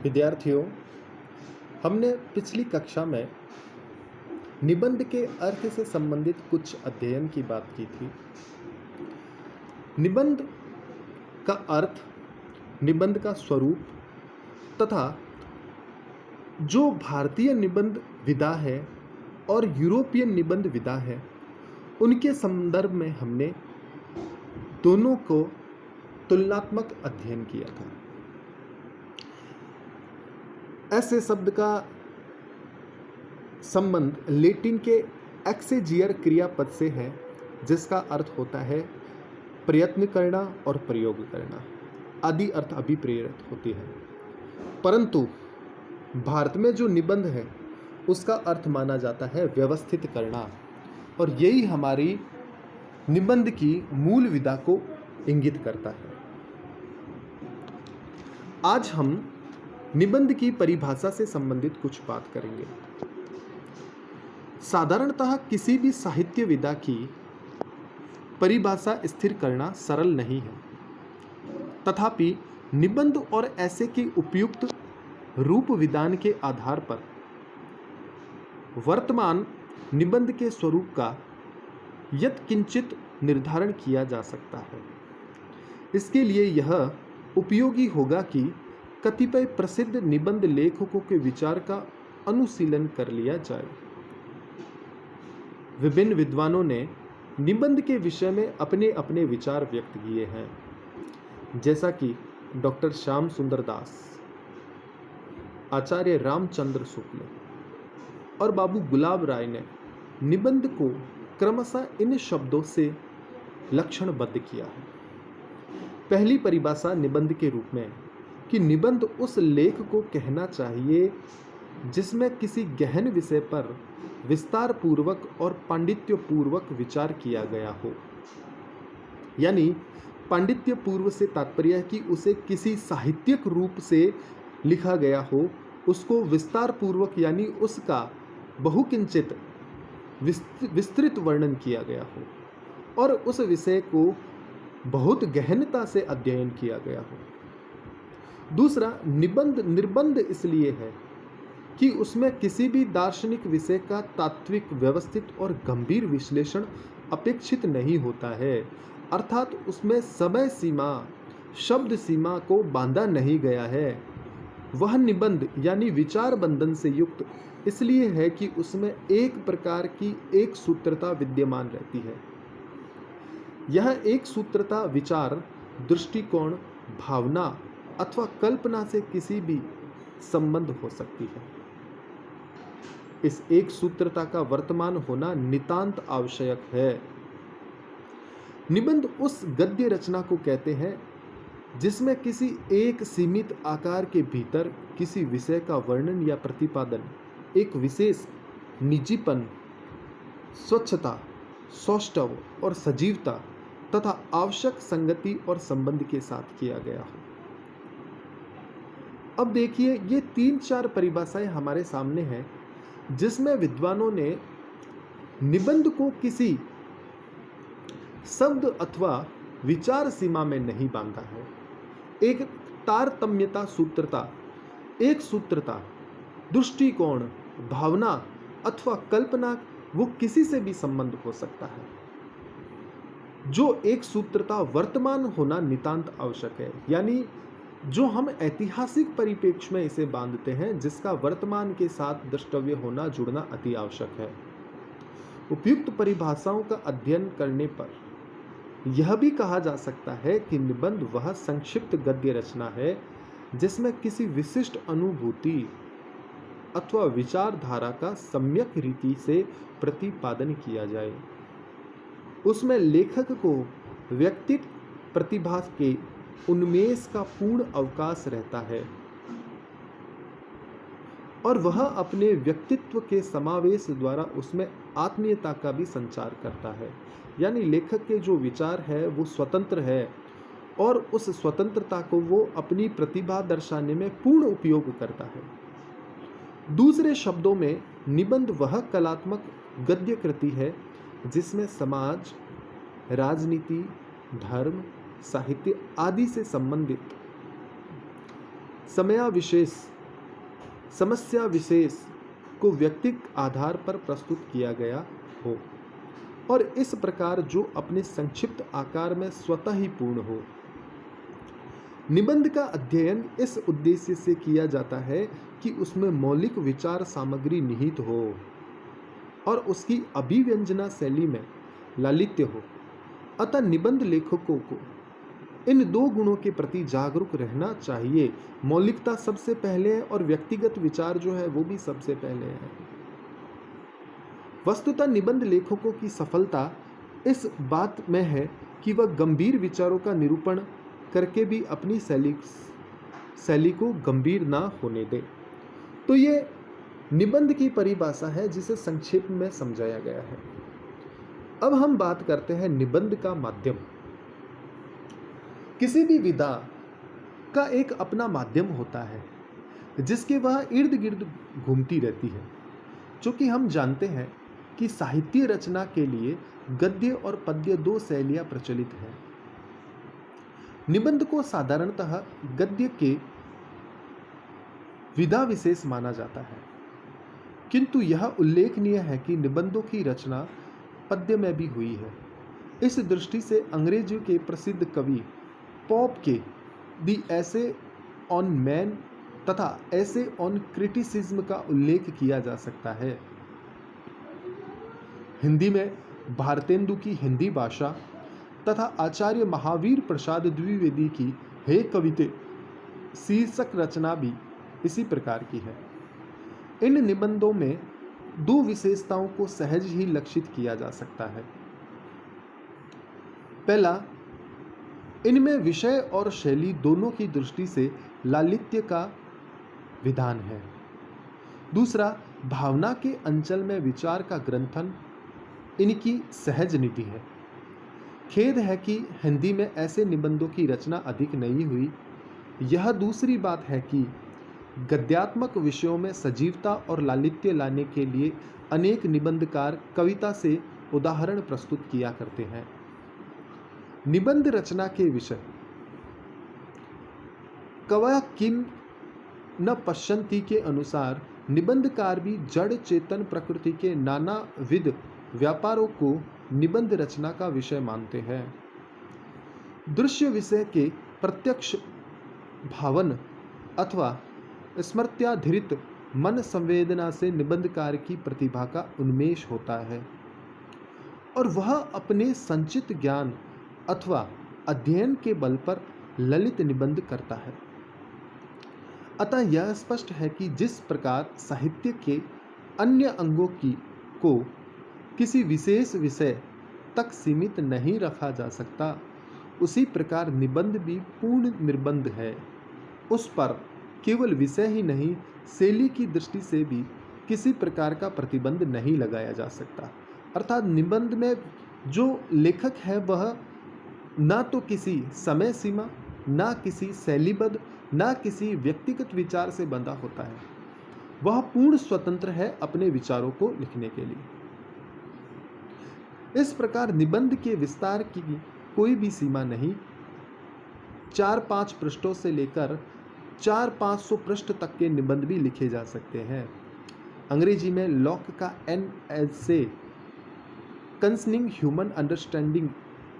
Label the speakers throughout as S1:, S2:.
S1: विद्यार्थियों, हमने पिछली कक्षा में निबंध के अर्थ से संबंधित कुछ अध्ययन की बात की थी। निबंध का अर्थ, निबंध का स्वरूप तथा जो भारतीय निबंध विधा है और यूरोपीय निबंध विधा है, उनके संदर्भ में हमने दोनों को तुलनात्मक अध्ययन किया था। ऐसे शब्द का संबंध लैटिन के एक्सेजियर क्रियापद से है, जिसका अर्थ होता है प्रयत्न करना और प्रयोग करना। आदि अर्थ अभिप्रेरित होती है। परंतु भारत में जो निबंध है उसका अर्थ माना जाता है व्यवस्थित करना, और यही हमारी निबंध की मूल विधा को इंगित करता है। आज हम निबंध की परिभाषा से संबंधित कुछ बात करेंगे। साधारणतः किसी भी साहित्य विधा की परिभाषा स्थिर करना सरल नहीं है, तथापि निबंध और ऐसे के उपयुक्त रूप विधान के आधार पर वर्तमान निबंध के स्वरूप का यत्किंचित निर्धारण किया जा सकता है। इसके लिए यह उपयोगी होगा कि कतिपय प्रसिद्ध निबंध लेखकों के विचार का अनुशीलन कर लिया जाए। विभिन्न विद्वानों ने निबंध के विषय में अपने अपने विचार व्यक्त किए हैं, जैसा कि डॉक्टर श्याम सुंदर दास, आचार्य रामचंद्र शुक्ल और बाबू गुलाब राय ने निबंध को क्रमशः इन शब्दों से लक्षणबद्ध किया है। पहली परिभाषा निबंध के रूप में कि निबंध उस लेख को कहना चाहिए जिसमें किसी गहन विषय पर विस्तार पूर्वक और पांडित्य पूर्वक विचार किया गया हो। यानी पांडित्य पूर्व से तात्पर्य है कि उसे किसी साहित्यिक रूप से लिखा गया हो, उसको विस्तार पूर्वक यानी उसका बहुकिंचित विस्तृत वर्णन किया गया हो, और उस विषय को बहुत गहनता से अध्ययन किया गया हो। दूसरा, निबंध निर्बंध इसलिए है कि उसमें किसी भी दार्शनिक विषय का तात्विक, व्यवस्थित और गंभीर विश्लेषण अपेक्षित नहीं होता है, अर्थात उसमें समय सीमा, शब्द सीमा को बांधा नहीं गया है। वह निबंध यानी विचार बंधन से युक्त इसलिए है कि उसमें एक प्रकार की एक सूत्रता विद्यमान रहती है। यह एक सूत्रता विचार, दृष्टिकोण, भावना अथवा कल्पना से किसी भी संबंध हो सकती है। इस एक सूत्रता का वर्तमान होना नितांत आवश्यक है। निबंध उस गद्य रचना को कहते हैं जिसमें किसी एक सीमित आकार के भीतर किसी विषय का वर्णन या प्रतिपादन एक विशेष निजीपन, स्वच्छता, सौष्ठव और सजीवता तथा आवश्यक संगति और संबंध के साथ किया गया हो। अब देखिए, ये 3-4 परिभाषाएं हमारे सामने हैं जिसमें विद्वानों ने निबंध को किसी शब्द अथवा विचार सीमा में नहीं बांधा है। एक तारतम्यता सूत्रता, एक सूत्रता, दृष्टिकोण, भावना अथवा कल्पना, वो किसी से भी संबंध हो सकता है। जो एक सूत्रता वर्तमान होना नितांत आवश्यक है, यानी जो हम ऐतिहासिक परिप्रेक्ष्य में इसे बांधते हैं, जिसका वर्तमान के साथ द्रष्टव्य होना, जुड़ना अति आवश्यक है। उपयुक्त परिभाषाओं का अध्ययन करने पर यह भी कहा जा सकता है कि निबंध वह संक्षिप्त गद्य रचना है जिसमें किसी विशिष्ट अनुभूति अथवा विचारधारा का सम्यक रीति से प्रतिपादन किया जाए। उसमें लेखक को व्यक्तित्व प्रतिभा के उन्मेष का पूर्ण अवकाश रहता है और वह अपने व्यक्तित्व के समावेश द्वारा उसमें आत्मीयता का भी संचार करता है। यानी लेखक के जो विचार है वो स्वतंत्र है और उस स्वतंत्रता को वो अपनी प्रतिभा दर्शाने में पूर्ण उपयोग करता है। दूसरे शब्दों में, निबंध वह कलात्मक गद्य कृति है जिसमें समाज, राजनीति, धर्म, साहित्य आदि से संबंधित समस्या विशेष को व्यक्तिगत आधार पर प्रस्तुत किया गया हो और इस प्रकार जो अपने संक्षिप्त आकार में स्वतः ही पूर्ण हो। निबंध का अध्ययन इस उद्देश्य से किया जाता है कि उसमें मौलिक विचार सामग्री निहित हो और उसकी अभिव्यंजना शैली में लालित्य हो। अतः निबंध लेखकों को इन दो गुणों के प्रति जागरूक रहना चाहिए। मौलिकता सबसे पहले है और व्यक्तिगत विचार जो है वो भी सबसे पहले है। वस्तुतः निबंध लेखकों की सफलता इस बात में है कि वह गंभीर विचारों का निरूपण करके भी अपनी शैली को गंभीर ना होने दे। तो ये निबंध की परिभाषा है जिसे संक्षेप में समझाया गया है। अब हम बात करते हैं निबंध का माध्यम। किसी भी विधा का एक अपना माध्यम होता है जिसके वह इर्द गिर्द घूमती रहती है। चूंकि हम जानते हैं कि साहित्य रचना के लिए गद्य और पद्य दो शैलियां प्रचलित हैं। निबंध को साधारणतः गद्य के विधा विशेष माना जाता है, किंतु यह उल्लेखनीय है कि निबंधों की रचना पद्य में भी हुई है। इस दृष्टि से अंग्रेजी के प्रसिद्ध कवि पॉप के दी ऐसे ऑन मैन तथा ऐसे ऑन क्रिटिसिज्म का उल्लेख किया जा सकता है। हिंदी में भारतेंदु की हिंदी भाषा तथा आचार्य महावीर प्रसाद द्विवेदी की हे कविते शीर्षक रचना भी इसी प्रकार की है। इन निबंधों में दो विशेषताओं को सहज ही लक्षित किया जा सकता है। पहला, इनमें विषय और शैली दोनों की दृष्टि से लालित्य का विधान है। दूसरा, भावना के अंचल में विचार का ग्रंथन इनकी सहज नीति है। खेद है कि हिंदी में ऐसे निबंधों की रचना अधिक नहीं हुई। यह दूसरी बात है कि गद्यात्मक विषयों में सजीवता और लालित्य लाने के लिए अनेक निबंधकार कविता से उदाहरण प्रस्तुत किया करते हैं। निबंध रचना के विषय कवयः किम न पश्यन्ति के अनुसार निबंधकार भी जड़ चेतन प्रकृति के नानाविध व्यापारों को निबंध रचना का विषय मानते हैं। दृश्य विषय के प्रत्यक्ष भावन अथवा स्मृत्याधृत मन संवेदना से निबंधकार की प्रतिभा का उन्मेष होता है और वह अपने संचित ज्ञान अथवा अध्ययन के बल पर ललित निबंध करता है। अतः यह स्पष्ट है कि जिस प्रकार साहित्य के अन्य अंगों को किसी विशेष विषय तक सीमित नहीं रखा जा सकता, उसी प्रकार निबंध भी पूर्ण निर्बंध है। उस पर केवल विषय ही नहीं, शैली की दृष्टि से भी किसी प्रकार का प्रतिबंध नहीं लगाया जा सकता। अर्थात निबंध में जो लेखक है वह ना तो किसी समय सीमा, ना किसी शैलीबद्ध, ना किसी व्यक्तिगत विचार से बंधा होता है। वह पूर्ण स्वतंत्र है अपने विचारों को लिखने के लिए। इस प्रकार निबंध के विस्तार की कोई भी सीमा नहीं। 4-5 पृष्ठों से लेकर 400-500 पृष्ठ तक के निबंध भी लिखे जा सकते हैं। अंग्रेजी में लॉक का an essay concerning human understanding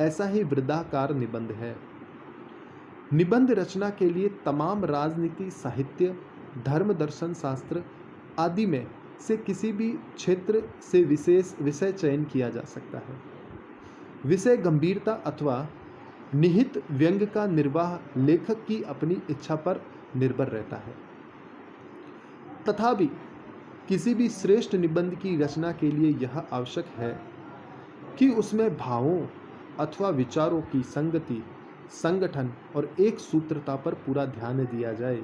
S1: ऐसा ही वृद्धाकार निबंध है। निबंध रचना के लिए तमाम राजनीति, साहित्य, धर्म, दर्शन, शास्त्र आदि में से किसी भी क्षेत्र से विशेष विषय चयन किया जा सकता है। विषय गंभीरता अथवा निहित व्यंग का निर्वाह लेखक की अपनी इच्छा पर निर्भर रहता है। तथापि किसी भी श्रेष्ठ निबंध की रचना के लिए यह आवश्यक है कि उसमें भावों अथवा विचारों की संगति, संगठन और एक सूत्रता पर पूरा ध्यान दिया जाए।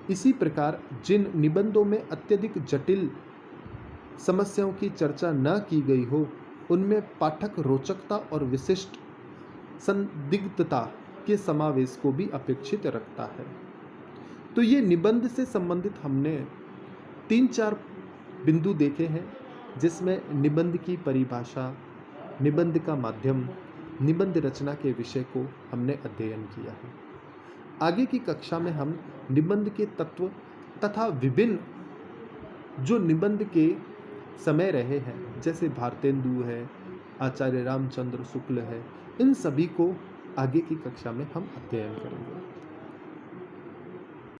S1: इसी प्रकार जिन निबंधों में अत्यधिक जटिल समस्याओं की चर्चा न की गई हो, उनमें पाठक रोचकता और विशिष्ट संदिग्धता के समावेश को भी अपेक्षित रखता है। तो ये निबंध से संबंधित हमने 3-4 बिंदु देखे हैं, जिसमें निबंध की परिभाषा, निबंध का माध्यम, निबंध रचना के विषय को हमने अध्ययन किया है। आगे की कक्षा में हम निबंध के तत्व तथा विभिन्न जो निबंध के समय रहे हैं, जैसे भारतेंदु है, आचार्य रामचंद्र शुक्ल है, इन सभी को आगे की कक्षा में हम अध्ययन करेंगे।